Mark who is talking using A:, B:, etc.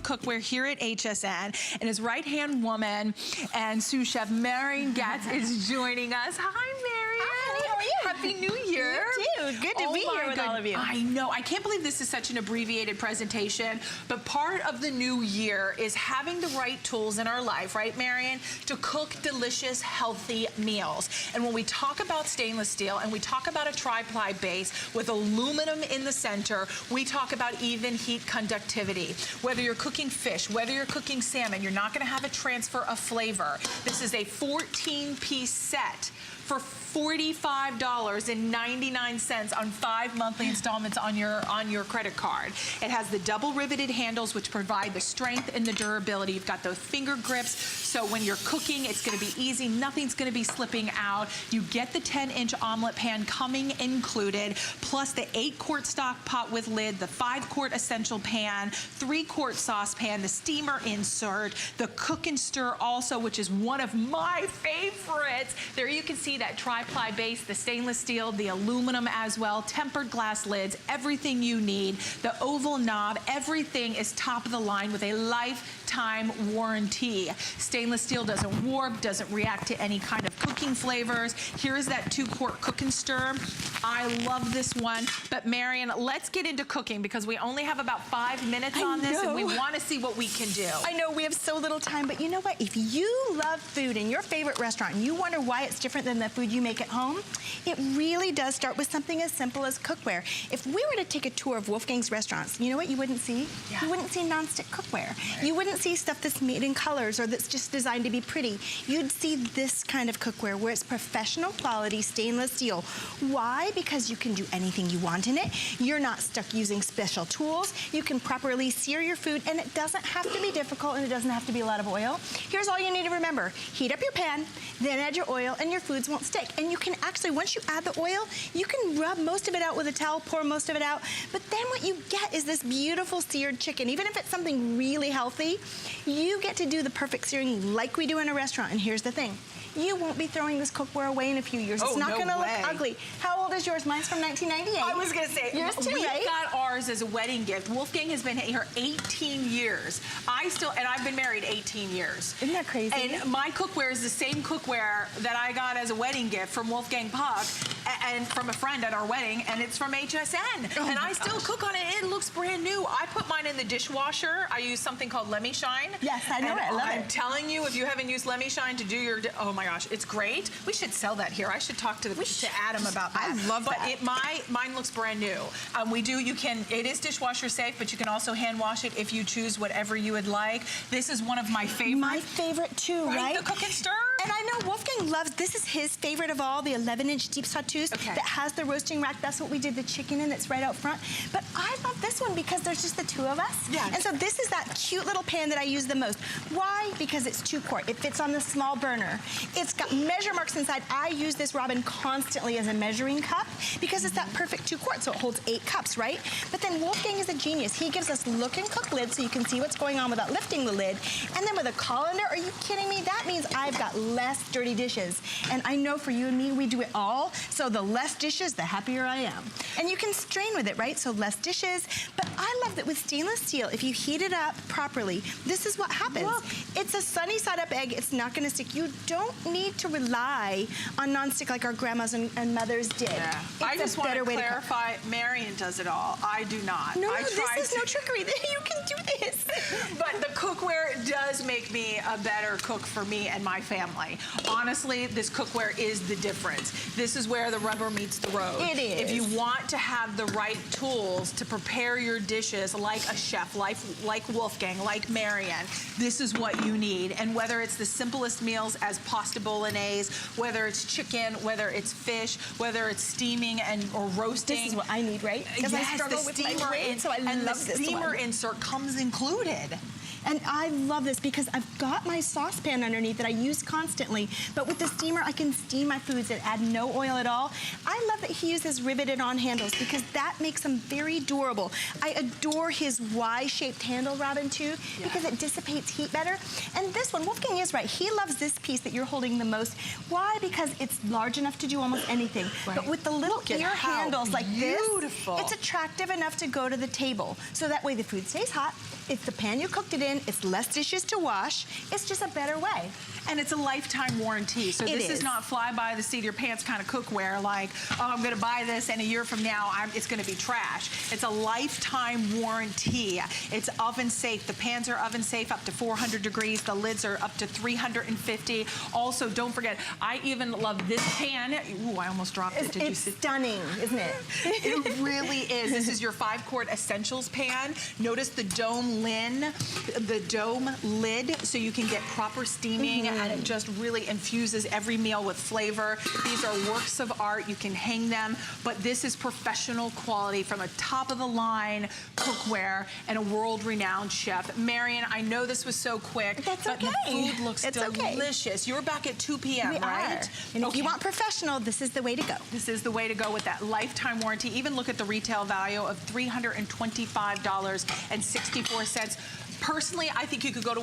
A: cookware here at HSN, and his right-hand woman and sous chef Marion Gatz is joining us. Hi, Marion.
B: Hi, how are you?
A: Happy New Year.
B: You too. Good to be here with all of you.
A: I know. I can't believe this is such an abbreviated presentation, but part of the new year is having the right tools in our life, right, Marion, to cook delicious, healthy meals. And when we talk about stainless steel and we talk about a tri-ply base with aluminum in the center, we talk about even heat conductivity. Whether you're cooking fish, whether you're cooking salmon, you're not going to have a transfer of flavor. This is a 14-piece set for $45.99 on 5 monthly installments on your credit card. It has the double riveted handles, which provide the strength and the durability. You've got those finger grips, so when you're cooking, it's going to be easy. Nothing's going to be slipping out. You get the 10-inch omelet pan coming included, plus the 8-quart stock pot with lid, the 5-quart essential pan, 3-quart saucepan, the steamer insert, the cook and stir also, which is one of my favorites. There you can see that tri-ply base, the stainless steel, the aluminum as well, tempered glass lids, everything you need, the oval knob, everything is top of the line with a lifetime warranty. Stainless steel doesn't warp, doesn't react to any kind of cooking flavors. Here's that 2-quart cook and stir. I love this one, but Marion, let's get into cooking because we only have about 5 minutes on this and we want to see what we can do.
B: I know we have so little time, but you know what? If you love food in your favorite restaurant and you wonder why it's different than the food you make at home, it really does start with something as simple as cookware. If we were to take a tour of Wolfgang's restaurants, you know what you wouldn't see? Yeah. You wouldn't see nonstick cookware. Right. You wouldn't see stuff that's made in colors or that's just designed to be pretty. You'd see this kind of cookware where it's professional quality stainless steel. Why? Because you can do anything you want in it. You're not stuck using special tools. You can properly sear your food, and it doesn't have to be difficult, and it doesn't have to be a lot of oil. Here's all you need to remember. Heat up your pan, then add your oil, and your foods won't stick. And you can actually, once you add the oil, you can rub most of it out with a towel, pour most of it out, but then what you get is this beautiful seared chicken. Even if it's something really healthy, you get to do the perfect searing like we do in a restaurant. And here's the thing. You won't be throwing this cookware away in a few years. It's not going to look ugly. How old is yours? Mine's from 1998.
A: I was going to say,
B: yours too,
A: we
B: right?
A: got ours as a wedding gift. Wolfgang has been here 18 years. And I've been married 18 years.
B: Isn't that crazy?
A: And my cookware is the same cookware that I got as a wedding gift from Wolfgang Puck and from a friend at our wedding, and it's from HSN.
B: Oh,
A: and I still cook on it. It looks brand new. I put mine in the dishwasher. I use something called Let Me Shine.
B: Yes, I know it. I love it.
A: I'm telling you, if you haven't used Let Me Shine to do your, oh my gosh, it's great. We should sell that here. I should talk to Adam about that.
B: I love that.
A: But mine looks brand new. It is dishwasher safe, but you can also hand wash it if you choose whatever you would like. This is one of my favorites.
B: My favorite too, right?
A: The cook and stir.
B: And I know Wolfgang loves, this is his favorite of all, the 11-inch deep sauteuse that has the roasting rack. That's what we did the chicken in. It's right out front. But I love this one because there's just the two of us. Yeah. And so this is that cute little pan that I use the most. Why? Because it's 2-quart. It fits on the small burner. It's got measure marks inside. I use this, Robin, constantly as a measuring cup because it's that perfect 2-quart, so it holds 8 cups, right? But then Wolfgang is a genius. He gives us look and cook lids so you can see what's going on without lifting the lid. And then with a colander, are you kidding me? That means I've got less dirty dishes. And I know for you and me, we do it all. So the less dishes, the happier I am. And you can strain with it, right? So less dishes. But I love that with stainless steel, if you heat it up properly, this is what happens. Look. It's a sunny side up egg. It's not going to stick. You don't need to rely on nonstick like our grandmas and mothers did. Yeah.
A: I just want to clarify, Marion does it all. I do not.
B: No, this is no trickery. You can do this.
A: But the cookware does make me a better cook for me and my family. Honestly, this cookware is the difference. This is where the rubber meets the road.
B: It is.
A: If you want to have the right tools to prepare your dishes like a chef, like Wolfgang, like Marion, this is what you need. And whether it's the simplest meals as pasta bolognese, whether it's chicken, whether it's fish, whether it's steaming or roasting.
B: This is what I need, right? Because I struggle with my weight, so I love this one.
A: And the steamer insert comes included.
B: And I love this because I've got my saucepan underneath that I use constantly, but with the steamer, I can steam my foods that add no oil at all. I love that he uses riveted on handles because that makes them very durable. I adore his Y-shaped handle, Robin, too, because it dissipates heat better. And this one, Wolfgang is right. He loves this piece that you're holding the most. Why? Because it's large enough to do almost anything.
A: Right.
B: But with the little ear handles like this,
A: beautiful.
B: it's attractive enough to go to the table. So that way the food stays hot. It's the pan you cooked it in. It's less dishes to wash. It's just a better way.
A: And it's a lifetime warranty. So this is not fly by the seat of your pants kind of cookware like, oh, I'm gonna buy this and a year from now it's gonna be trash. It's a lifetime warranty. It's oven safe. The pans are oven safe up to 400 degrees. The lids are up to 350. Also, don't forget, I even love this pan. Ooh, I almost dropped it. Did you see?
B: It's stunning, isn't it?
A: It really is. This is your 5-quart essentials pan. Notice the dome lid, so you can get proper steaming, and it just really infuses every meal with flavor. These are works of art. You can hang them, but this is professional quality from a top-of-the-line cookware and a world-renowned chef. Marion, I know this was so quick,
B: That's
A: but
B: okay.
A: the food looks delicious. You're back at 2 p.m.,
B: We
A: right?
B: are. And if you want professional, this is the way to go.
A: This is the way to go with that lifetime warranty. Even look at the retail value of $325.64. Personally, I think you could go to